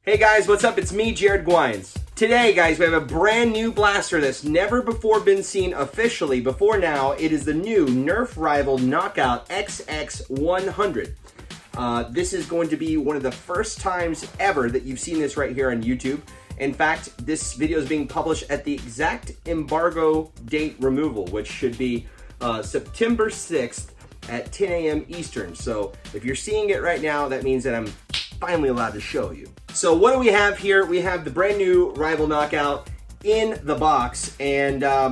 Hey guys, what's up? It's me, Jared Guynes. Today, guys, we have a brand new blaster that's never before been seen officially before now. It is the new Nerf Rival Knockout XX-100. This is going to be one of the first times ever that you've seen this right here on YouTube. In fact, this video is being published at the exact embargo date removal, which should be September 6th at 10 a.m. Eastern. So if you're seeing it right now, that means that I'm finally allowed to show you. So what do we have here? We have the brand new Rival Knockout in the box, and I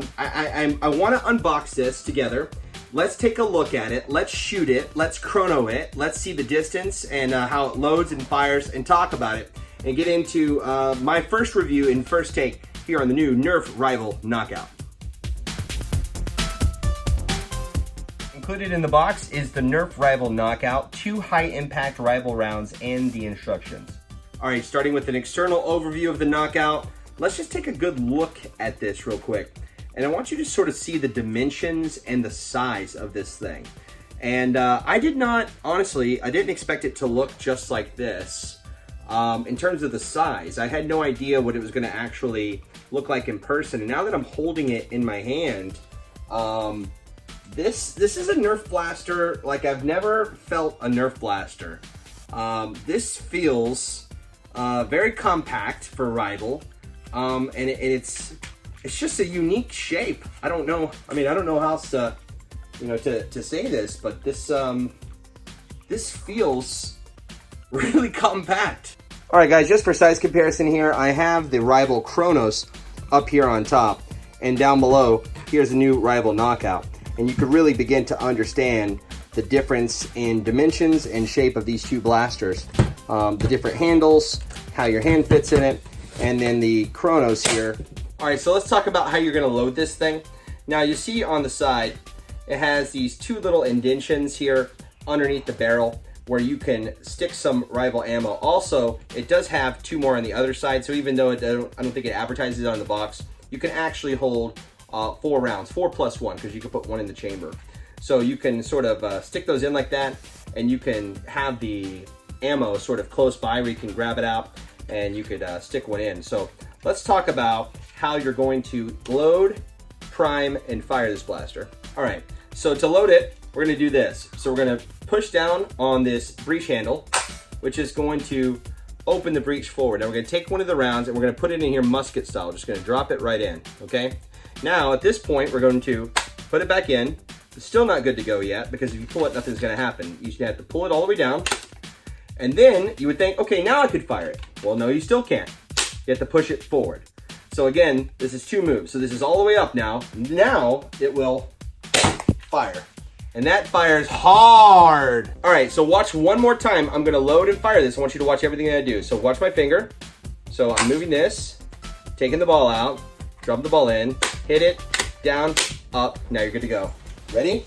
want to unbox this together. Let's take a look at it. Let's shoot it. Let's chrono it. Let's see the distance and how it loads and fires, and talk about it and get into my first review and first take here on the new Nerf Rival Knockout. Included in the box is the Nerf Rival Knockout, 2 high-impact rival rounds, and the instructions. All right, starting with an external overview of the Knockout, let's just take a good look at this real quick. And I want you to sort of see the dimensions and the size of this thing. And I didn't expect it to look just like this. In terms of the size, I had no idea what it was gonna actually look like in person. And now that I'm holding it in my hand, this is a Nerf blaster like I've never felt a Nerf blaster. This feels very compact for Rival, and it's just a unique shape. I don't know how else to, to say this, but this feels really compact. All right, guys, just for size comparison here, I have the Rival Chronos up here on top, and down below, here's the new Rival Knockout. And you could really begin to understand the difference in dimensions and shape of these two blasters. The different handles, how your hand fits in it, and then the Chronos here. All right, so let's talk about how you're gonna load this thing. Now you see on the side, it has these 2 little indentions here underneath the barrel where you can stick some Rival ammo. Also, it does have 2 more on the other side, so even though I don't think it advertises it on the box, you can actually hold 4 rounds, 4 plus 1, because you can put 1 in the chamber. So you can sort of stick those in like that, and you can have the ammo sort of close by where you can grab it out and you could stick 1 in. So let's talk about how you're going to load, prime, and fire this blaster. All right, so to load it, we're gonna do this. So we're gonna push down on this breech handle, which is going to open the breech forward. Now we're gonna take 1 of the rounds and we're gonna put it in here musket style. Just gonna drop it right in, okay? Now at this point, we're going to put it back in. It's still not good to go yet, because if you pull it, nothing's gonna happen. You should have to pull it all the way down, and then you would think, okay, now I could fire it. Well, no, you still can't. You have to push it forward. So again, this is 2 moves. So this is all the way up now. Now it will fire. And that fires hard. All right, so watch one more time. I'm gonna load and fire this. I want you to watch everything that I do. So watch my finger. So I'm moving this, taking the ball out, drop the ball in, hit it, down, up. Now you're good to go. Ready?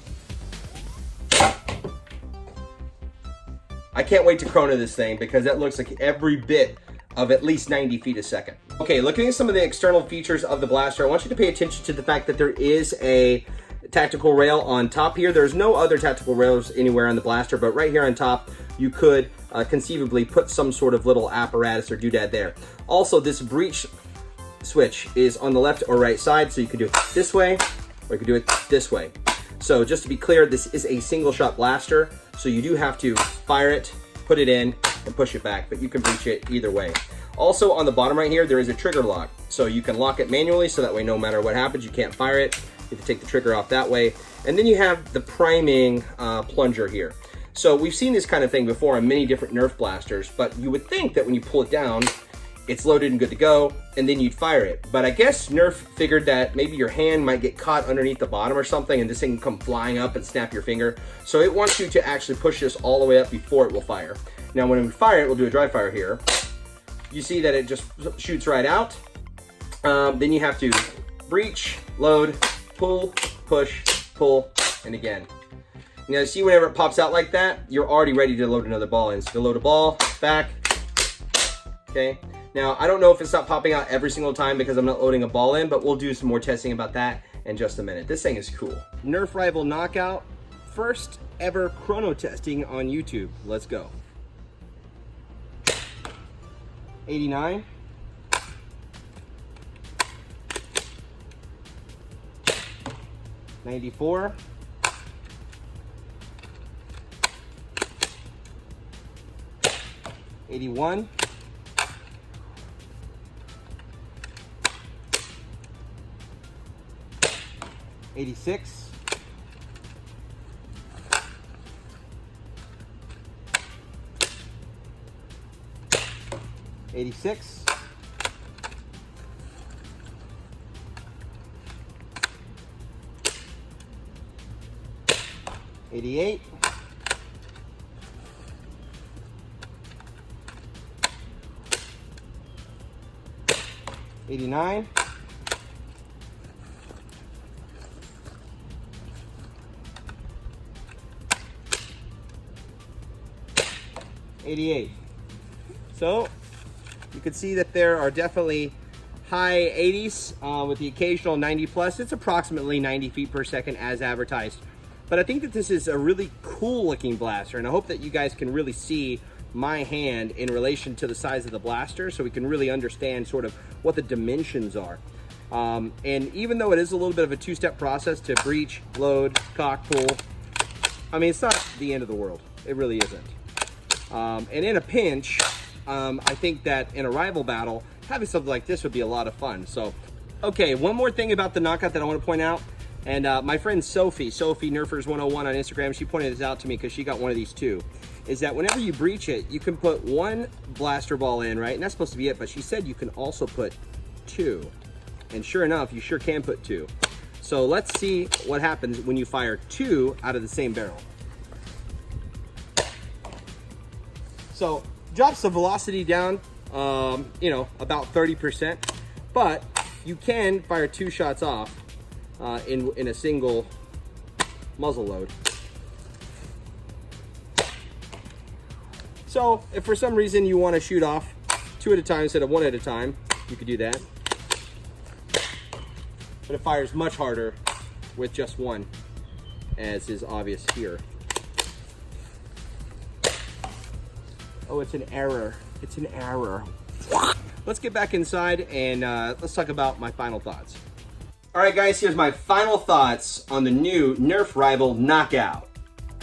I can't wait to chrono this thing, because that looks like every bit of at least 90 feet a second. Okay, looking at some of the external features of the blaster, I want you to pay attention to the fact that there is a tactical rail on top here. There's no other tactical rails anywhere on the blaster, but right here on top, you could conceivably put some sort of little apparatus or doodad there. Also, this breech switch is on the left or right side, so you could do it this way, or you could do it this way. So just to be clear, this is a single shot blaster, so you do have to fire it, put it in, and push it back, but you can breach it either way. Also on the bottom right here, there is a trigger lock. So you can lock it manually, so that way no matter what happens, you can't fire it. You have to take the trigger off that way. And then you have the priming plunger here. So we've seen this kind of thing before on many different Nerf blasters, but you would think that when you pull it down, it's loaded and good to go, and then you'd fire it. But I guess Nerf figured that maybe your hand might get caught underneath the bottom or something, and this thing can come flying up and snap your finger. So it wants you to actually push this all the way up before it will fire. Now when we fire it, we'll do a dry fire here. You see that it just shoots right out. Then you have to breach, load, pull, push, pull, and again. Now see, whenever it pops out like that, you're already ready to load another ball in. So load a ball, back, okay? Now, I don't know if it's not popping out every single time because I'm not loading a ball in, but we'll do some more testing about that in just a minute. This thing is cool. Nerf Rival Knockout, first ever chrono testing on YouTube. Let's go. 89, 94, 81, 86, 86, 88, 89, 88. So you can see that there are definitely high 80s with the occasional 90 plus. It's approximately 90 feet per second as advertised. But I think that this is a really cool looking blaster, and I hope that you guys can really see my hand in relation to the size of the blaster so we can really understand sort of what the dimensions are. And even though it is a little bit of a two-step process to breech, load, cock, pull, I mean, it's not the end of the world. It really isn't. And in a pinch, I think that in a rival battle, having something like this would be a lot of fun. So, okay, one more thing about the knockout that I want to point out. And my friend Sophie Nerfers 101 on Instagram, she pointed this out to me because she got one of these too, is that whenever you breach it, you can put one blaster ball in, right? And that's supposed to be it, but she said you can also put two. And sure enough, you sure can put two. So let's see what happens when you fire two out of the same barrel. So drops the velocity down, you know, about 30%, but you can fire two shots off in a single muzzle load. So if for some reason you want to shoot off two at a time instead of one at a time, you could do that. But it fires much harder with just one, as is obvious here. Oh, it's an error. It's an error. Let's get back inside and let's talk about my final thoughts. All right, guys, here's my final thoughts on the new Nerf Rival Knockout.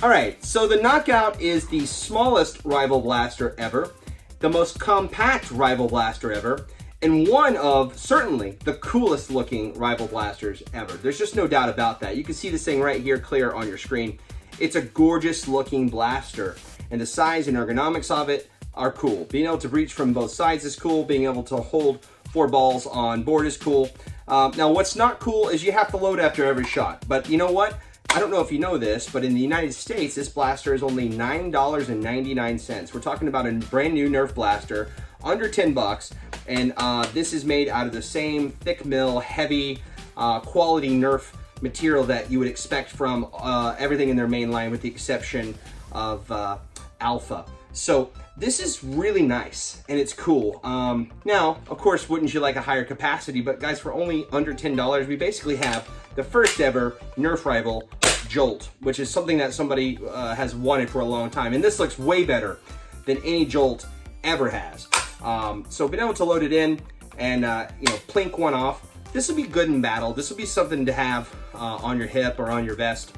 All right, so the Knockout is the smallest Rival blaster ever, the most compact Rival blaster ever, and one of, certainly, the coolest looking Rival blasters ever. There's just no doubt about that. You can see this thing right here clear on your screen. It's a gorgeous looking blaster, and the size and ergonomics of it are cool. Being able to breach from both sides is cool. Being able to hold 4 balls on board is cool. Now, what's not cool is you have to load after every shot. But you know what? I don't know if you know this, but in the United States, this blaster is only $9.99. We're talking about a brand new Nerf blaster, under 10 bucks, and this is made out of the same thick mill, heavy, quality Nerf material that you would expect from everything in their main line, with the exception of Alpha. So this is really nice and it's cool. Now, of course, wouldn't you like a higher capacity? But guys, for only under $10, we basically have the first ever Nerf Rival Jolt, which is something that somebody has wanted for a long time. And this looks way better than any Jolt ever has. So being able to load it in and you know, plink one off, this will be good in battle. This will be something to have on your hip or on your vest.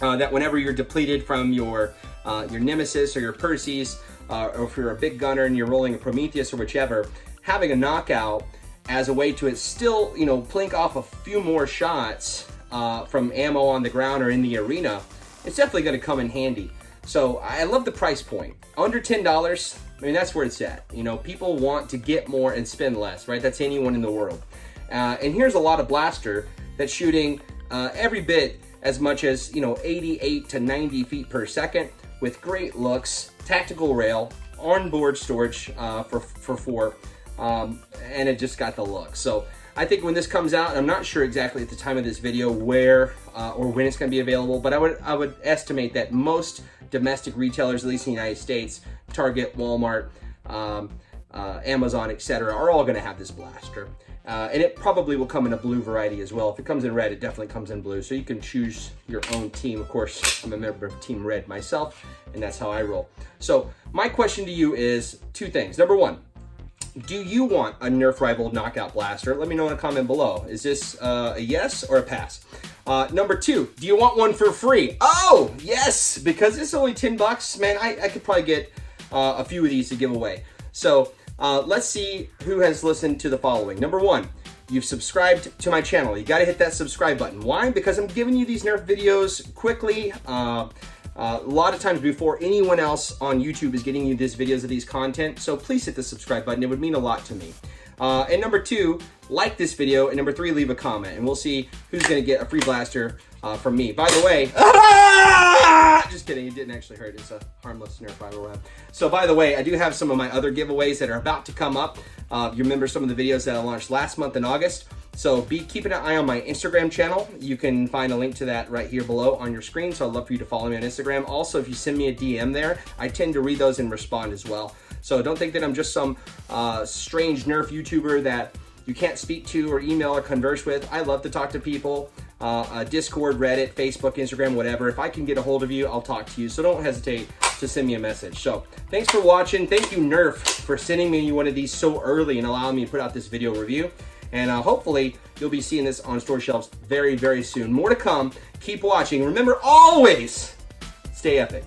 That whenever you're depleted from your Nemesis or your Perseus, or if you're a big gunner and you're rolling a Prometheus or whichever, having a knockout as a way to still, you know, plink off a few more shots from ammo on the ground or in the arena, it's definitely going to come in handy. So I love the price point. Under $10, I mean, that's where it's at. You know, people want to get more and spend less, right? That's anyone in the world. And here's a lot of blaster that's shooting every bit as much as, you know, 88 to 90 feet per second with great looks, tactical rail, onboard storage for 4, and it just got the look. So I think when this comes out, and I'm not sure exactly at the time of this video where or when it's going to be available, but I would estimate that most domestic retailers, at least in the United States, Target, Walmart, Amazon, etc., are all going to have this blaster. And it probably will come in a blue variety as well. If it comes in red, it definitely comes in blue. So you can choose your own team. Of course, I'm a member of Team Red myself, and that's how I roll. So my question to you is 2 things. Number 1, do you want a Nerf Rival Knockout Blaster? Let me know in a comment below. Is this a yes or a pass? Number 2, do you want one for free? Oh, yes, because it's only 10 bucks, man, I could probably get a few of these to give away. So let's see who has listened to the following. Number 1, you've subscribed to my channel. You gotta hit that subscribe button. Why? Because I'm giving you these Nerf videos quickly, a lot of times before anyone else on YouTube is getting you these videos of these content. So please hit the subscribe button. It would mean a lot to me. And number 2, like this video. And number 3, leave a comment. And we'll see who's going to get a free blaster from me. By the way, just kidding. It didn't actually hurt. It's a harmless Nerf Rival round. So by the way, I do have some of my other giveaways that are about to come up. You remember some of the videos that I launched last month in August. So be keeping an eye on my Instagram channel. You can find a link to that right here below on your screen. So I'd love for you to follow me on Instagram. Also, if you send me a DM there, I tend to read those and respond as well. So don't think that I'm just some strange Nerf YouTuber that you can't speak to or email or converse with. I love to talk to people. Discord, Reddit, Facebook, Instagram, whatever. If I can get a hold of you, I'll talk to you. So don't hesitate to send me a message. So thanks for watching. Thank you, Nerf, for sending me one of these so early and allowing me to put out this video review. And hopefully you'll be seeing this on store shelves very, very soon. More to come. Keep watching. Remember, always stay epic.